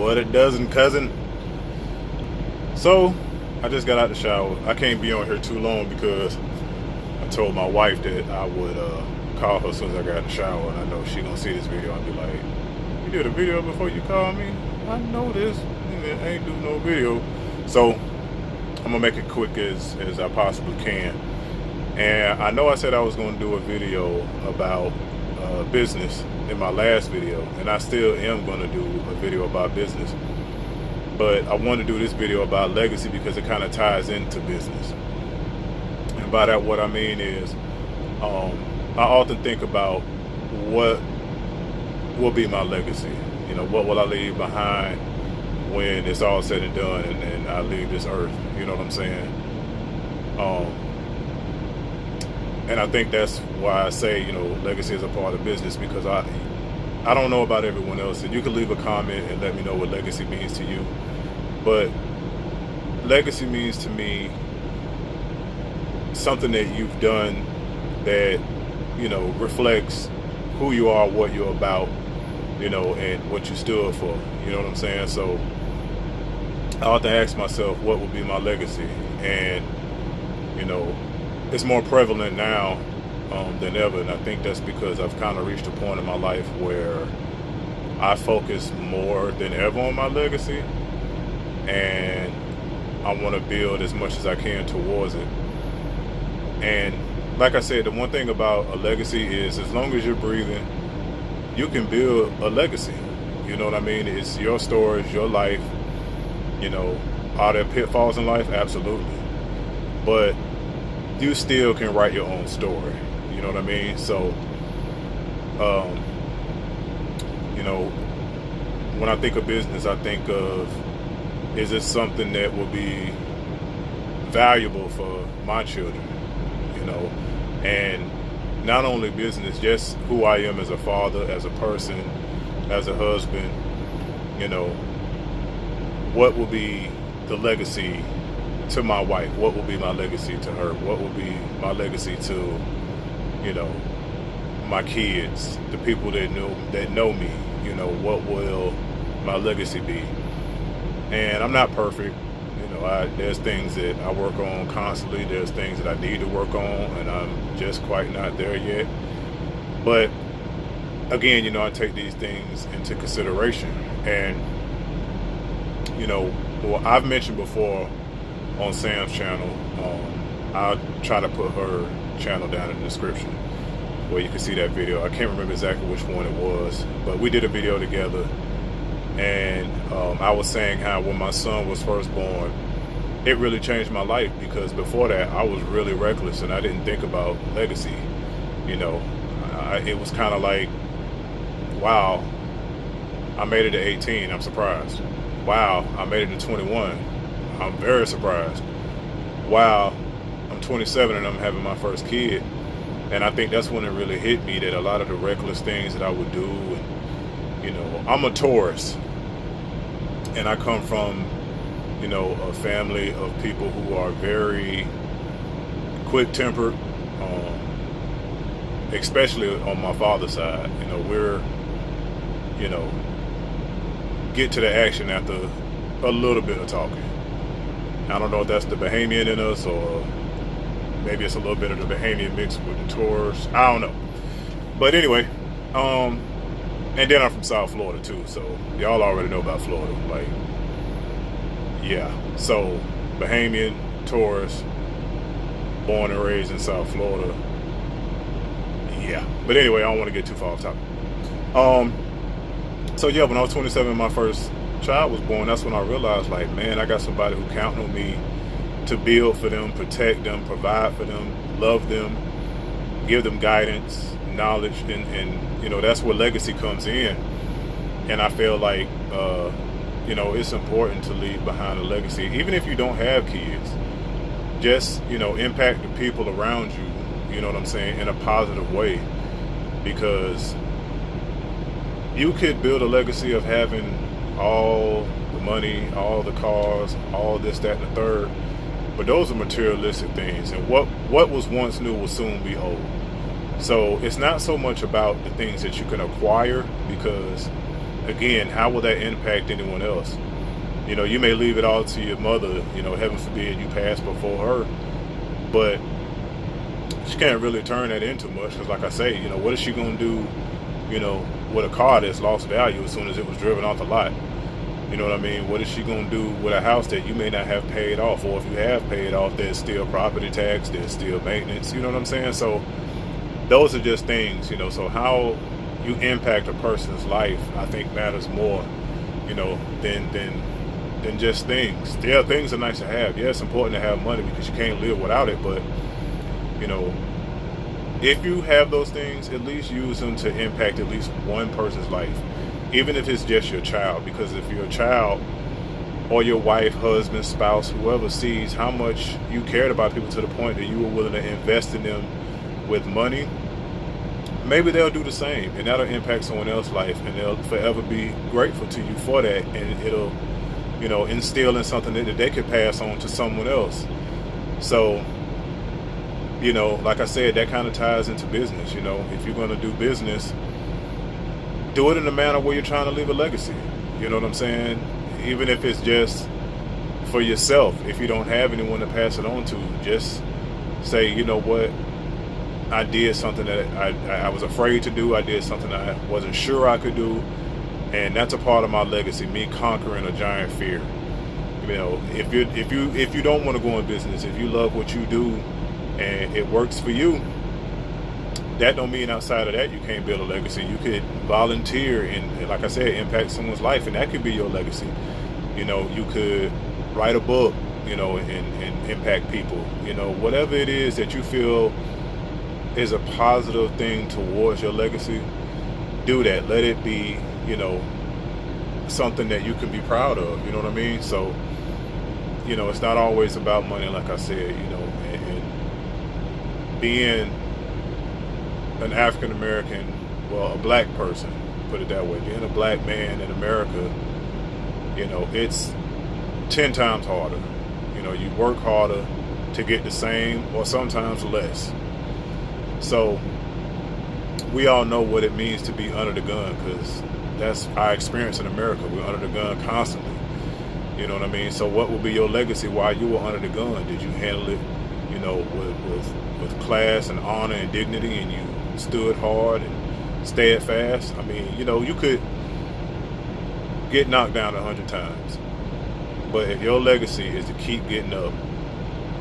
What it doesn't, cousin. So, I just got out the shower. I can't be on here too long because I told my wife that I would call her as soon as I got out the shower, and I know she gonna see this video and be like, "You did a video before you called me? I know this. I ain't do no video." So, I'm gonna make it quick as I possibly can. And I know I said I was gonna do a video about business in my last video, and I still am gonna do a video about business. But I want to do this video about legacy because it kind of ties into business. And by that, what I mean is, I often think about what will be my legacy. You know, what will I leave behind when it's all said and done and I leave this earth? You know what I'm saying? And I think that's why I say, you know, legacy is a part of business, because I don't know about everyone else, and you can leave a comment and let me know what legacy means to you. But legacy means to me something that you've done that, you know, reflects who you are, what you're about, you know, and what you stood for. You know what I'm saying? So I have to ask myself, what would be my legacy? And, you know, it's more prevalent now than ever, and I think that's because I've kind of reached a point in my life where I focus more than ever on my legacy, and I want to build as much as I can towards it. And like I said, the one thing about a legacy is, as long as you're breathing, you can build a legacy. You know what I mean? It's your story, it's your life. You know, are there pitfalls in life? Absolutely. But you still can write your own story. You know what I mean? So, you know, when I think of business, I think of, is it something that will be valuable for my children? You know, and not only business, just who I am as a father, as a person, as a husband. You know, what will be the legacy to my wife? What will be my legacy to her? What will be my legacy to, you know, my kids, the people that know me? You know, what will my legacy be? And I'm not perfect. You know, there's things that I work on constantly. There's things that I need to work on, and I'm just quite not there yet. But again, you know, I take these things into consideration. And, you know, well, I've mentioned before on Sam's channel, I'll try to put her channel down in the description where you can see that video. I can't remember exactly which one it was, but we did a video together, and I was saying how when my son was first born, it really changed my life, because before that I was really reckless and I didn't think about legacy. You know, it was kind of like, wow, I made it to 18, I'm surprised. Wow, I made it to 21, I'm very surprised. Wow, I'm 27 and I'm having my first kid. And I think that's when it really hit me that a lot of the reckless things that I would do, and, you know, I'm a Taurus, and I come from, you know, a family of people who are very quick-tempered, especially on my father's side. You know, we're, you know, get to the action after a little bit of talking. I don't know if that's the Bahamian in us, or maybe it's a little bit of the Bahamian mixed with the Taurus. I don't know. But anyway, and then I'm from South Florida too, so y'all already know about Florida. Like, yeah. So Bahamian, Taurus, born and raised in South Florida. Yeah. But anyway, I don't want to get too far off topic. So yeah, when I was 27, my first child was born. That's when I realized, like, man, I got somebody who counting on me to build for them, protect them, provide for them, love them, give them guidance, knowledge, and you know, that's where legacy comes in. And I feel like, you know, it's important to leave behind a legacy, even if you don't have kids. Just, you know, impact the people around you, you know what I'm saying, in a positive way. Because you could build a legacy of having all the money, all the cars, all this, that, and the third, but those are materialistic things, and what was once new will soon be old. So it's not so much about the things that you can acquire, because again, how will that impact anyone else? You know, you may leave it all to your mother, you know, heaven forbid you pass before her, but she can't really turn that into much because, like I say, you know, what is she going to do, you know, with a car that's lost value as soon as it was driven off the lot? You know what I mean? What is she going to do with a house that you may not have paid off? Or if you have paid off, there's still property tax, there's still maintenance. You know what I'm saying? So those are just things, you know. So how you impact a person's life, I think, matters more, you know, than just things. Yeah, things are nice to have. Yeah, it's important to have money because you can't live without it. But, you know, if you have those things, at least use them to impact at least one person's life, even if it's just your child. Because if your child or your wife, husband, spouse, whoever sees how much you cared about people to the point that you were willing to invest in them with money, maybe they'll do the same, and that'll impact someone else's life, and they'll forever be grateful to you for that, and it'll, you know, instill in something that they could pass on to someone else. So, you know, like I said, that kind of ties into business. You know, if you're going to do business, do it in a manner where you're trying to leave a legacy. You know what I'm saying? Even if it's just for yourself, if you don't have anyone to pass it on to, just say, you know what, I did something that I was afraid to do. I did something I wasn't sure I could do. And that's a part of my legacy, me conquering a giant fear. You know, if you don't want to go in business, if you love what you do and it works for you, that don't mean outside of that you can't build a legacy. You could volunteer and, like I said, impact someone's life, and that could be your legacy. You know, you could write a book, you know, and impact people. You know, whatever it is that you feel is a positive thing towards your legacy, do that. Let it be, you know, something that you can be proud of. You know what I mean? So, you know, it's not always about money, like I said, you know, and being an African American, well, a black person, put it that way, being a black man in America, you know, it's 10 times harder. You know, you work harder to get the same or sometimes less. So we all know what it means to be under the gun, because that's our experience in America. We're under the gun constantly. You know what I mean? So what will be your legacy while you were under the gun? Did you handle it, you know, with class and honor and dignity, and you stood hard and steadfast? I mean, you know, you could get knocked down 100 times, but if your legacy is to keep getting up,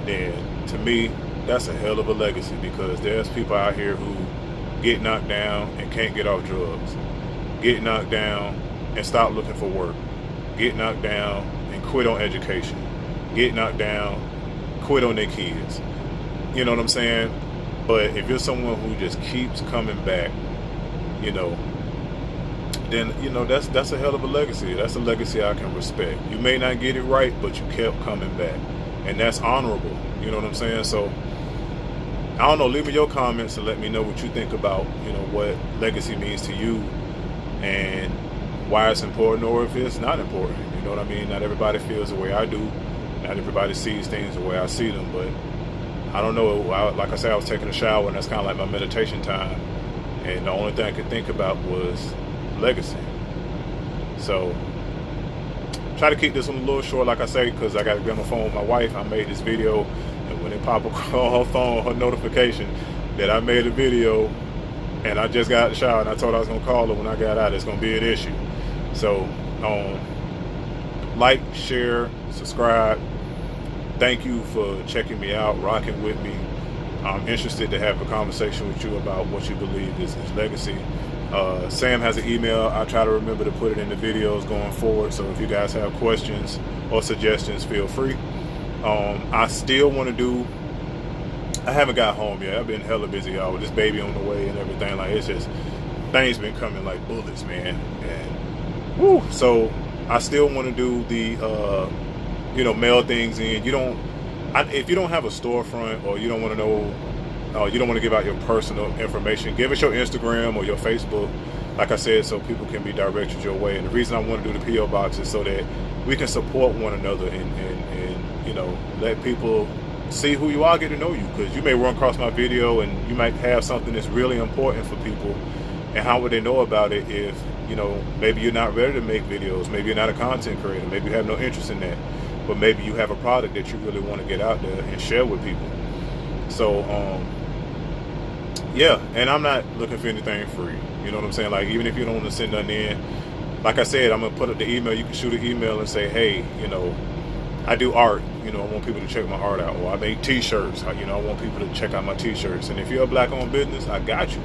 then to me, that's a hell of a legacy, because there's people out here who get knocked down and can't get off drugs, get knocked down and stop looking for work, get knocked down and quit on education, get knocked down, quit on their kids. You know what I'm saying? But if you're someone who just keeps coming back, you know, then, you know, that's a hell of a legacy. That's a legacy I can respect. You may not get it right, but you kept coming back, and that's honorable. You know what I'm saying? So I don't know, leave me your comments and let me know what you think about, you know, what legacy means to you and why it's important, or if it's not important. You know what I mean? Not everybody feels the way I do. Not everybody sees things the way I see them, but I don't know. Like I said, I was taking a shower, and that's kind of like my meditation time, and the only thing I could think about was legacy. So try to keep this one a little short, like I say, because I got to get on the phone with my wife. I made this video, and when it pop up on her phone, her notification that I made a video, and I just got out of the shower, and I told her I was going to call her when I got out. It's going to be an issue. So like, share, subscribe. Thank you for checking me out, rocking with me. I'm interested to have a conversation with you about what you believe is legacy. Sam has an email. I try to remember to put it in the videos going forward. So if you guys have questions or suggestions, feel free. I still want to do, I haven't got home yet. I've been hella busy, y'all, with this baby on the way and everything. Like, it's just, things been coming like bullets, man. And woo, so I still want to do the, you know, mail things in. If you don't have a storefront, or you don't want to know, you don't want to give out your personal information, give us your Instagram or your Facebook, like I said, so people can be directed your way. And the reason I want to do the P.O. box is so that we can support one another and you know, let people see who you are, get to know you, because you may run across my video and you might have something that's really important for people, and how would they know about it if You know, maybe you're not ready to make videos. Maybe you're not a content creator. Maybe you have no interest in that. But maybe you have a product that you really want to get out there and share with people. So, yeah, and I'm not looking for anything free. You know what I'm saying? Like, even if you don't want to send nothing in, like I said, I'm gonna put up the email. You can shoot an email and say, hey, you know, I do art. You know, I want people to check my art out. Or I make T-shirts. You know, I want people to check out my T-shirts. And if you're a black-owned business, I got you.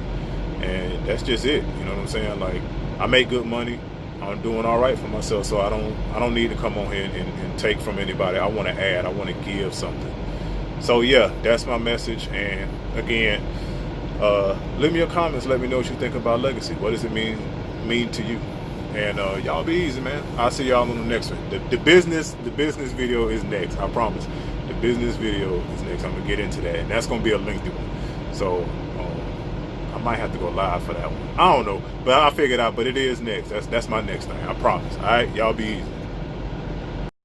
And that's just it. You know what I'm saying? Like, I make good money. I'm doing all right for myself, so I don't need to come on here and take from anybody. I want to add. I want to give something. So yeah, that's my message. And again, leave me your comments. Let me know what you think about legacy. What does it mean to you? And y'all be easy, man. I'll see y'all on the next one. The business video is next. I promise. The business video is next. I'm gonna get into that, and that's gonna be a lengthy one. So I might have to go live for that one. I don't know, but I'll figure it out. But it is next. That's my next thing. I promise. All right, y'all be easy.